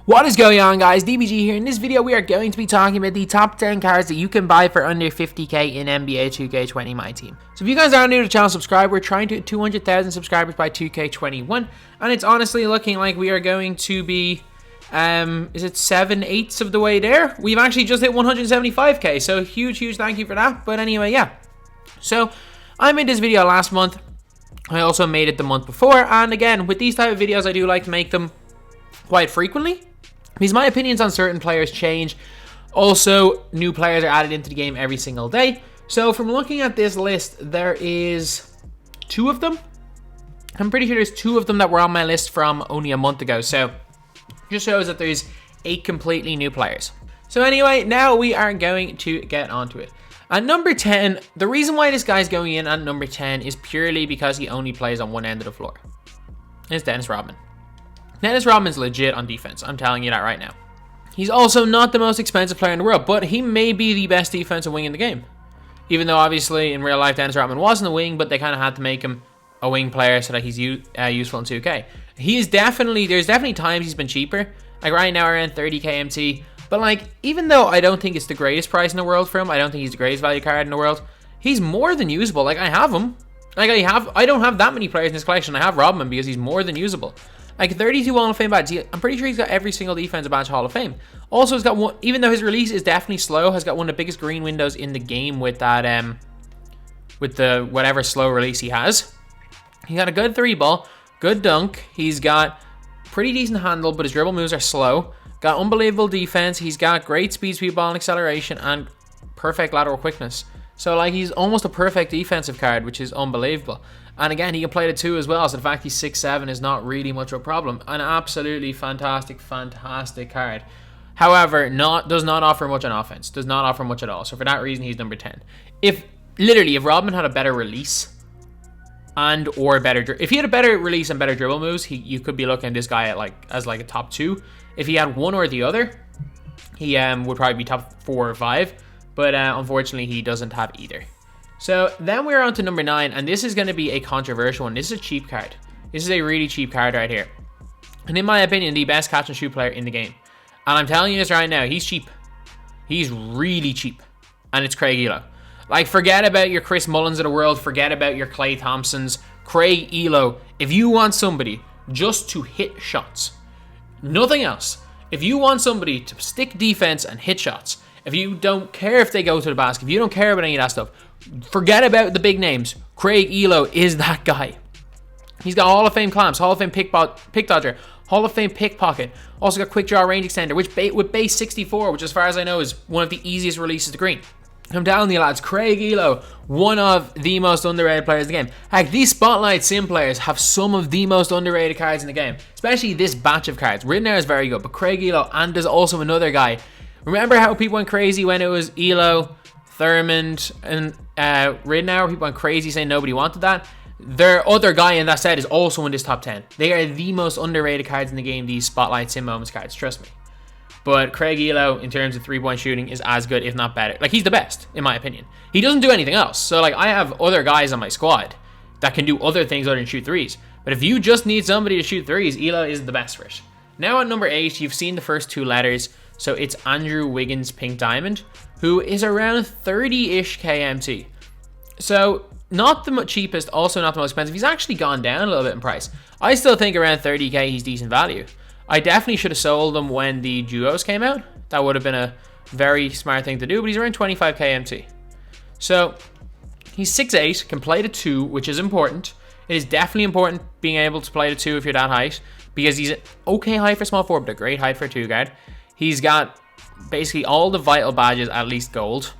What is going on, guys? DBG here. In this video, we are going to be talking about the top 10 cards that you can buy for under 50k in NBA 2K20 MYTEAM. So if you guys are new to the channel, subscribe. We're trying to hit 200,000 subscribers by 2K21, and it's honestly looking like we are going to be, is it 7/8 of the way there? We've actually just hit 175k, so huge thank you for that. But anyway, yeah. So I made this video last month. I also made it the month before, and again, with these type of videos, I do like to make them quite frequently, because my opinions on certain players change. Also, new players are added into the game every single day. So from looking at this list, there is 2 of them. I'm pretty sure there's 2 of them that were on my list from only a month ago. So just shows that there's 8 completely new players. So anyway, now we are going to get onto it. At number 10, the reason why this guy's going in at number 10 is purely because he only plays on one end of the floor. It's Dennis Rodman. Dennis Rodman's legit on defense. I'm telling you that right now. He's also not the most expensive player in the world, but he may be the best defensive wing in the game. Even though obviously in real life Dennis Rodman wasn't a wing, but they kind of had to make him a wing player so that he's useful in 2K. There's definitely times he's been cheaper. Like right now around 30k MT. But like, even though I don't think it's the greatest price in the world for him, I don't think he's the greatest value card in the world, he's more than usable. Like I have him. Like I don't have that many players in this collection. I have Rodman because he's more than usable. Like 32 Hall of Fame badges. I'm pretty sure he's got every single defensive badge Hall of Fame. Also, he's got one, even though his release is definitely slow, has got one of the biggest green windows in the game with that, with the whatever slow release he has. He got a good 3-ball, good dunk. He's got pretty decent handle, but his dribble moves are slow. Got unbelievable defense. He's got great speed ball and acceleration, and perfect lateral quickness. So like he's almost a perfect defensive card, which is unbelievable. And again, he can play the 2 as well, so the fact he's 6'7" is not really much of a problem. An absolutely fantastic card. However, does not offer much on offense. Does not offer much at all. So for that reason, he's number 10. If Rodman had a better release if he had a better release and better dribble moves, you could be looking at this guy at as a top 2. If he had one or the other, he would probably be top 4 or 5. But unfortunately, he doesn't have either. So then we're on to number 9, and this is going to be a controversial one. This is a cheap card. This is a really cheap card right here. And in my opinion, the best catch and shoot player in the game. And I'm telling you this right now, he's cheap. He's really cheap. And it's Craig Elo. Like, forget about your Chris Mullins of the world. Forget about your Klay Thompsons. Craig Elo. If you want somebody just to hit shots, nothing else. If you want somebody to stick defense and hit shots, if you don't care if they go to the basket, if you don't care about any of that stuff, forget about the big names. Craig Elo is that guy. He's got Hall of Fame clamps, Hall of Fame pick dodger, Hall of Fame pickpocket. Also got quick draw range extender, which with base 64, which as far as I know is one of the easiest releases to green. I'm telling you lads, Craig Elo, one of the most underrated players in the game. Heck, these Spotlight Sim players have some of the most underrated cards in the game. Especially this batch of cards. Ridnour is very good, but Craig Elo, and there's also another guy. Remember how people went crazy when it was Elo, Thurmond, and Ridnour? People went crazy saying nobody wanted that. Their other guy in that set is also in this top 10. They are the most underrated cards in the game, these Spotlight Sim Moments cards, trust me. But Craig Elo, in terms of 3-point shooting, is as good, if not better. Like, he's the best, in my opinion. He doesn't do anything else. So, like, I have other guys on my squad that can do other things other than shoot 3s. But if you just need somebody to shoot 3s, Elo is the best for it. Now at number 8, you've seen the first 2 letters. So it's Andrew Wiggins Pink Diamond, who is around 30-ish KMT. So not the cheapest, also not the most expensive. He's actually gone down a little bit in price. I still think around 30k he's decent value. I definitely should have sold him when the duos came out. That would have been a very smart thing to do, but he's around 25k MT. So he's 6'8", can play the 2, which is important. It is definitely important being able to play the 2 if you're that height, because he's an okay height for small forward, but a great height for a 2 guard. He's got basically all the vital badges, at least gold.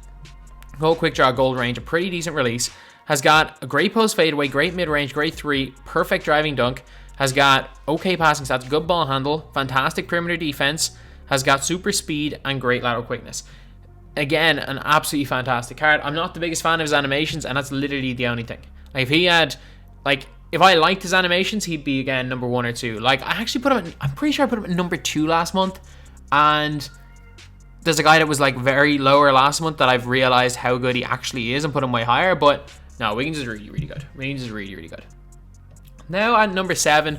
Gold quick draw, gold range, a pretty decent release. Has got a great post fadeaway, great mid-range, great 3, perfect driving dunk. Has got okay passing stats, good ball handle, fantastic perimeter defense. Has got super speed and great lateral quickness. Again, an absolutely fantastic card. I'm not the biggest fan of his animations, and that's literally the only thing. Like, if he had, like, if I liked his animations, he'd be, again, number 1 or 2. Like, I actually put him in, I'm pretty sure I put him at number 2 last month. And there's a guy that was like very lower last month that I've realized how good he actually is and put him way higher. But no, Wiggins is really good. Wiggins is really good. Now at number 7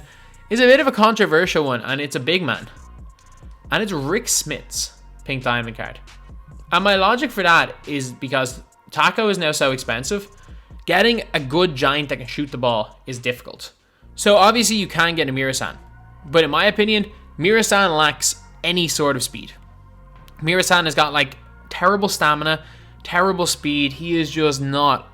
is a bit of a controversial one, and it's a big man. And it's Rick Smith's pink diamond card. And my logic for that is because Taco is now so expensive, getting a good giant that can shoot the ball is difficult. So obviously you can get a Mirasan. But in my opinion, Mirasan lacks any sort of speed. Mirasan has got like terrible stamina, terrible speed. He is just not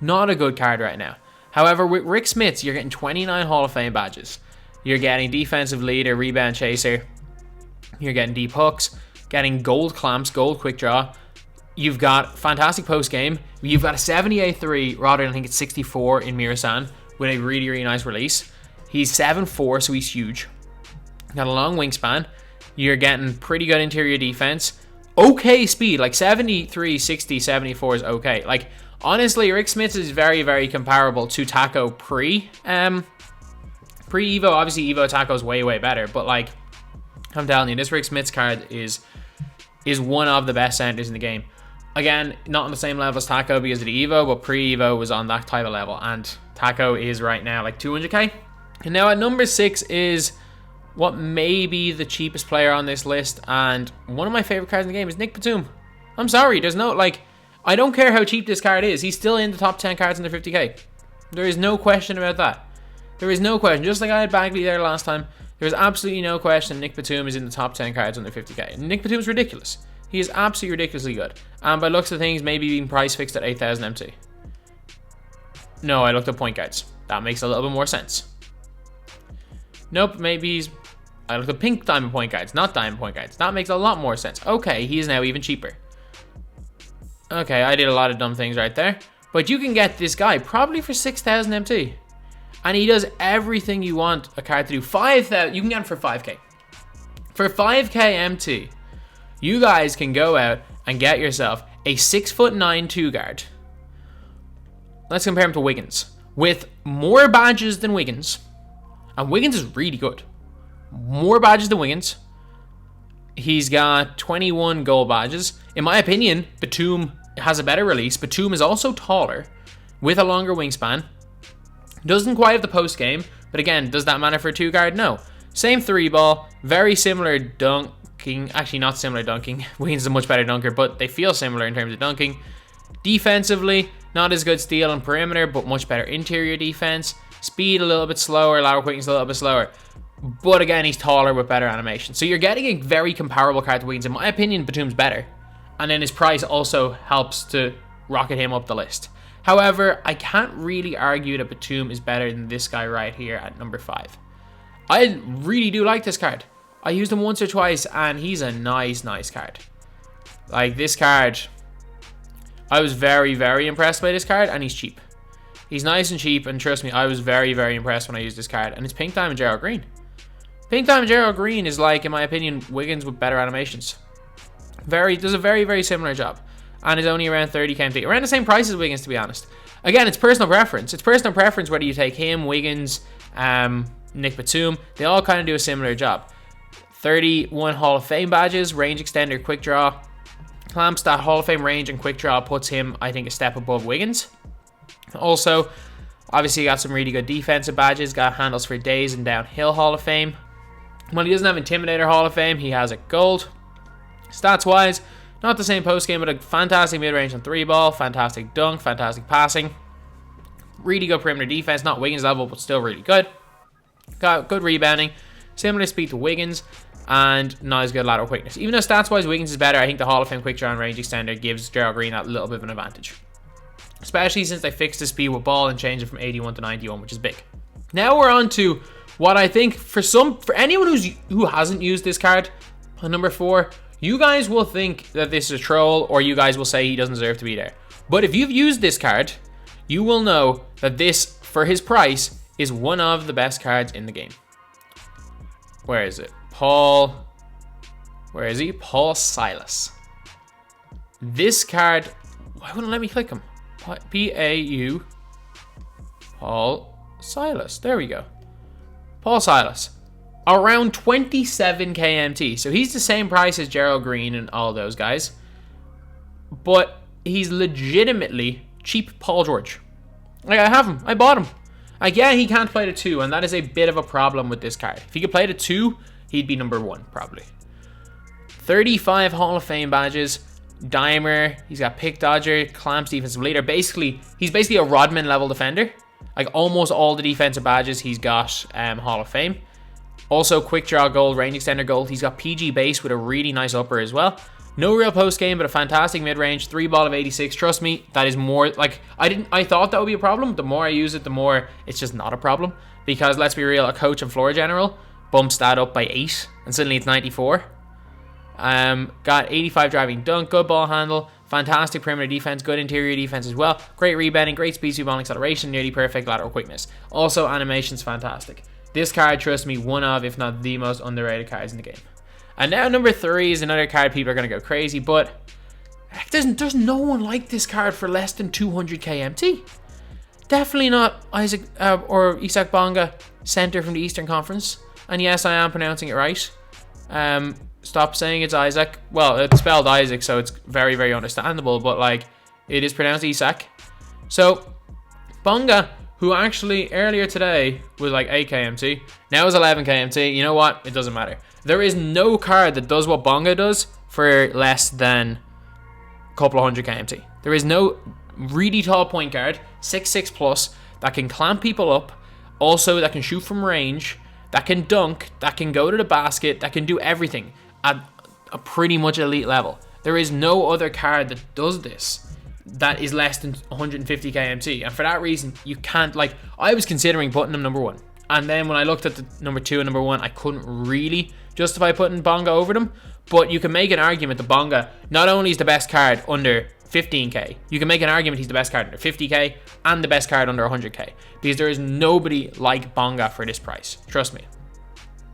a good card right now. However, with Rick Smith's, you're getting 29 Hall of Fame badges. You're getting defensive leader, rebound chaser. You're getting deep hooks, getting gold clamps, gold quick draw. You've got fantastic post game. You've got a 78-3 rather than I think it's 64 in Mirasan with a really, really nice release. He's 7'4", so he's huge. Got a long wingspan. You're getting pretty good interior defense. Okay speed, like 73, 60, 74 is okay. Like, honestly, Rick Smith is very, very comparable to Taco pre-Evo. Obviously, Evo Taco is way, way better. But, like, I'm telling you, this Rick Smith's card is one of the best centers in the game. Again, not on the same level as Taco because of the Evo, but pre-Evo was on that type of level. And Taco is right now like 200k. And now at number 6 is what may be the cheapest player on this list. And one of my favorite cards in the game is Nick Batum. I'm sorry, there's no, like, I don't care how cheap this card is. He's still in the top 10 cards under 50k. There is no question about that. There is no question. Just like I had Bagley there last time, there's absolutely no question Nick Batum is in the top 10 cards under 50k. And Nick Batum's ridiculous. He is absolutely ridiculously good. And by looks of things, maybe being price fixed at 8,000 MT. No, I looked at point guards. That makes a little bit more sense. Nope, maybe I looked at pink diamond point guards, not diamond point guards. That makes a lot more sense. Okay, he is now even cheaper. Okay, I did a lot of dumb things right there. But you can get this guy probably for 6,000 MT. And he does everything you want a card to do. 5,000, you can get him for 5k. For 5k MT, you guys can go out and get yourself a 6'9" 2 guard. Let's compare him to Wiggins. With more badges than Wiggins. And Wiggins is really good. More badges than Wiggins. He's got 21 gold badges. In my opinion, Batum has a better release. Batum is also taller with a longer wingspan. Doesn't quite have the post game. But again, does that matter for a 2 guard? No. Same 3 ball. Very similar dunking. Actually, not similar dunking. Wiggins is a much better dunker, but they feel similar in terms of dunking. Defensively, not as good steal and perimeter, but much better interior defense. Speed a little bit slower, lateral quickness a little bit slower. But again, he's taller with better animation. So you're getting a very comparable card to Wiggins. In my opinion, Batum's better. And then his price also helps to rocket him up the list. However, I can't really argue that Batum is better than this guy right here at number 5. I really do like this card. I used him once or twice, and he's a nice, nice card. Like, this card, I was very, very impressed by this card, and he's cheap. He's nice and cheap, and trust me, I was very, very impressed when I used this card. And it's Pink Diamond Gerald Green. Pink Diamond Gerald Green is like, in my opinion, Wiggins with better animations. Does a very, very similar job. And is only around 30k MT. Around the same price as Wiggins, to be honest. Again, it's personal preference. It's personal preference whether you take him, Wiggins, Nick Batum. They all kind of do a similar job. 31 Hall of Fame badges, range extender, quick draw. Clamps, that Hall of Fame range and quick draw puts him, I think, a step above Wiggins. Also, obviously, got some really good defensive badges. Got handles for days and downhill Hall of Fame. When he doesn't have Intimidator Hall of Fame, he has a gold. Stats-wise, not the same post game, but a fantastic mid-range and 3-ball, fantastic dunk, fantastic passing. Really good perimeter defense, not Wiggins level, but still really good. Got good rebounding, similar speed to Wiggins, and not as good lateral quickness. Even though stats-wise Wiggins is better, I think the Hall of Fame quick draw and range extender gives Gerald Green that little bit of an advantage. Especially since they fixed the speed with ball and changed it from 81 to 91, which is big. Now we're on to what I think for anyone who hasn't used this card on number 4, you guys will think that this is a troll, or you guys will say he doesn't deserve to be there. But if you've used this card, you will know that this, for his price, is one of the best cards in the game. Where is it? Where is he? Paul Silas. This card, why wouldn't it let me click him? P-A-U, Paul Silas. There we go. Paul Silas. Around 27k MT. So he's the same price as Gerald Green and all those guys. But he's legitimately cheap Paul George. Like, I have him. I bought him. Like, yeah, he can't play the 2, and that is a bit of a problem with this card. If he could play the 2, he'd be number 1, probably. 35 Hall of Fame badges. Dimer, he's got pick dodger, clamps, defensive leader. He's basically a Rodman level defender. Like almost all the defensive badges he's got Hall of Fame. Also quick draw gold, range extender gold. He's got PG base with a really nice upper as well. No real post game, but a fantastic mid range. 3 ball of 86. Trust me, that is more like I thought that would be a problem. The more I use it, the more it's just not a problem. Because let's be real, a coach and floor general bumps that up by 8, and suddenly it's 94. Got 85 driving dunk, good ball handle, fantastic perimeter defense, good interior defense as well, great rebounding, great speed, sweep ball acceleration, nearly perfect lateral quickness. Also, animation's fantastic. This card, trust me, one of, if not the most underrated cards in the game. And now number 3 is another card people are going to go crazy, but there's no one like this card for less than 200k MT. Definitely not Isaac or Isak Bonga, center from the Eastern Conference. And yes, I am pronouncing it right. Stop saying it's Isaac. Well, it's spelled Isaac, so it's very, very understandable, but like, it is pronounced Isak. So, Bonga, who actually earlier today was like 8k MT, now is 11k MT. You know what? It doesn't matter. There is no card that does what Bonga does for less than a couple of 100k MT. There is no really tall point guard, 6'6 plus, that can clamp people up, also that can shoot from range, that can dunk, that can go to the basket, that can do everything at a pretty much elite level. There is no other card that does this that is less than 150k MT, and for that reason, you can't, like, I was considering putting him number 1, and then when I looked at the number 2 and number 1, I couldn't really justify putting Bonga over them, but you can make an argument that Bonga not only is the best card under 15k, you can make an argument he's the best card under 50k and the best card under 100k, because there is nobody like Bonga for this price. Trust me,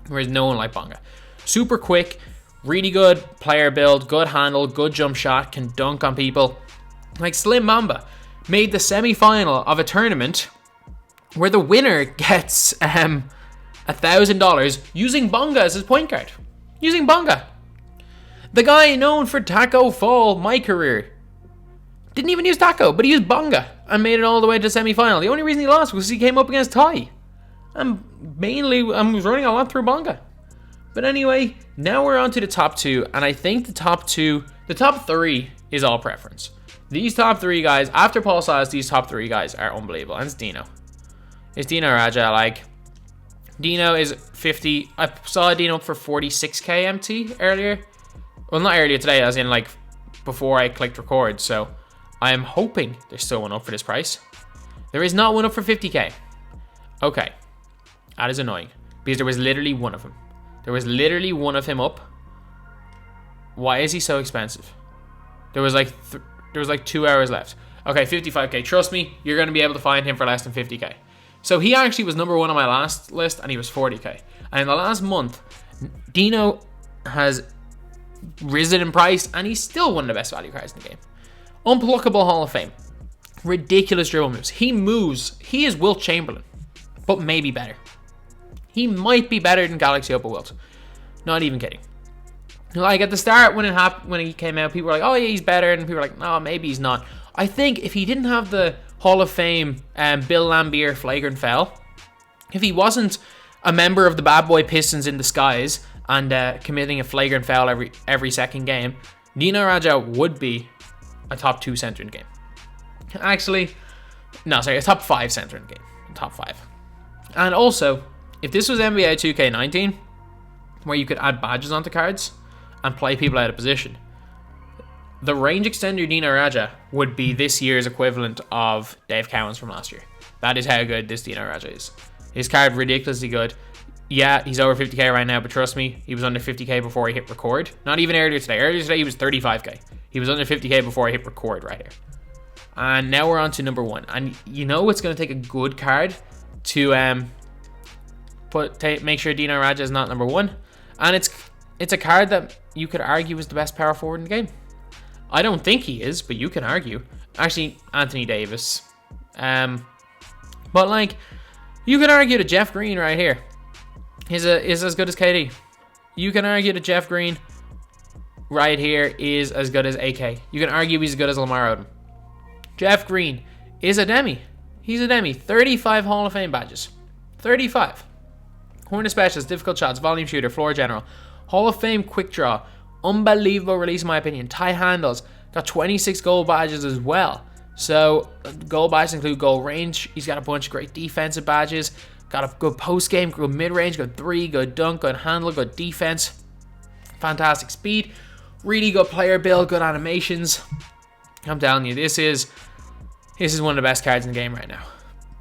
there is no one like Bonga. Super quick, really good player build, good handle, good jump shot, can dunk on people. Like Slim Mamba made the semi-final of a tournament where the winner gets $1,000 using Bonga as his point guard. Using Bonga. The guy known for Taco Fall, my career, didn't even use Taco, but he used Bonga and made it all the way to the semi-final. The only reason he lost was he came up against Ty. And mainly, I was running a lot through Bonga. But anyway, now we're on to the top 2, and I think the top 3 is all preference. These top 3 guys, after Paul Silas, these top 3 guys are unbelievable. And it's Dino. It's Dino Raja. Like, Dino is 50. I saw Dino up for 46k MT earlier. Well, not earlier today, as in like before I clicked record. So I am hoping there's still one up for this price. There is not one up for 50k. Okay. That is annoying, because there was literally one of him. There was literally one of him up. Why is he so expensive? There was like 2 hours left. Okay, 55k. Trust me, you're going to be able to find him for less than 50k. So he actually was number 1 on my last list, and he was 40k. And in the last month, Dino has risen in price, and he's still one of the best value cards in the game. Unpluckable Hall of Fame. Ridiculous dribble moves. He moves. He is Wilt Chamberlain, but maybe better. He might be better than Galaxy Opal Wilt. Not even kidding. Like at the start when he came out, people were like, oh yeah, he's better, and people were like, no, maybe he's not. I think if he didn't have the Hall of Fame Bill Laimbeer flagrant foul, if he wasn't a member of the bad boy Pistons in disguise and committing a flagrant foul every second game, Dino Raja would be a top 2 center in the game. Actually, no, sorry, a top 5 center in the game. Top 5. And also, if this was NBA 2K19, where you could add badges onto cards and play people out of position, the range extender Dino Raja would be this year's equivalent of Dave Cowens from last year. That is how good this Dino Raja is. His card ridiculously good. Yeah, he's over 50k right now, but trust me, he was under 50k before he hit record. Not even earlier today. Earlier today he was 35k. He was under 50k before I hit record right here. And now we're on to number 1. And you know it's going to take a good card to make sure Dino Raja is not number 1. And it's a card that you could argue is the best power forward in the game. I don't think he is, but you can argue. Actually, Anthony Davis. But like, you can argue that Jeff Green right here is as good as KD. You can argue that Jeff Green right here is as good as AK. You can argue he's as good as Lamar Odom. Jeff Green is a demi. He's a demi. 35 Hall of Fame badges. 35. Corner specialist, difficult shots, volume shooter, floor general, Hall of Fame quick draw, Unbelievable release in my opinion. Tie handles. Got 26 gold badges as well. So gold badges include gold range. He's got a bunch of great defensive badges. Got a good post game, good mid range, good three, good dunk, good handle, good defense. Fantastic speed. Really good player build, good animations. I'm telling you, this is one of the best cards in the game right now.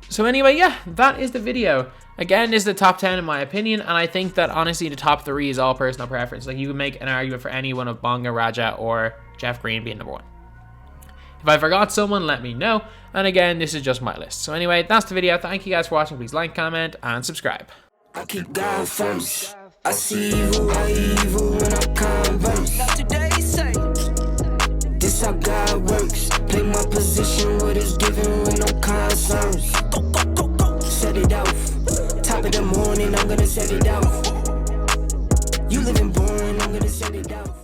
So anyway, yeah, that is the video. Again, this is the top 10 in my opinion, and I think that honestly the top 3 is all personal preference. Like, you can make an argument for any one of Bonga, Raja, or Jeff Green being number 1. If I forgot someone, let me know. And again, this is just my list. So anyway, that's the video. Thank you guys for watching. Please like, comment, and subscribe. I keep God first. I see evil when I converse. Not today, say. This how God works. Play my position, what is given with no concerns. Set it off. Top of the morning, I'm gonna set it off. You living boring, I'm gonna set it off.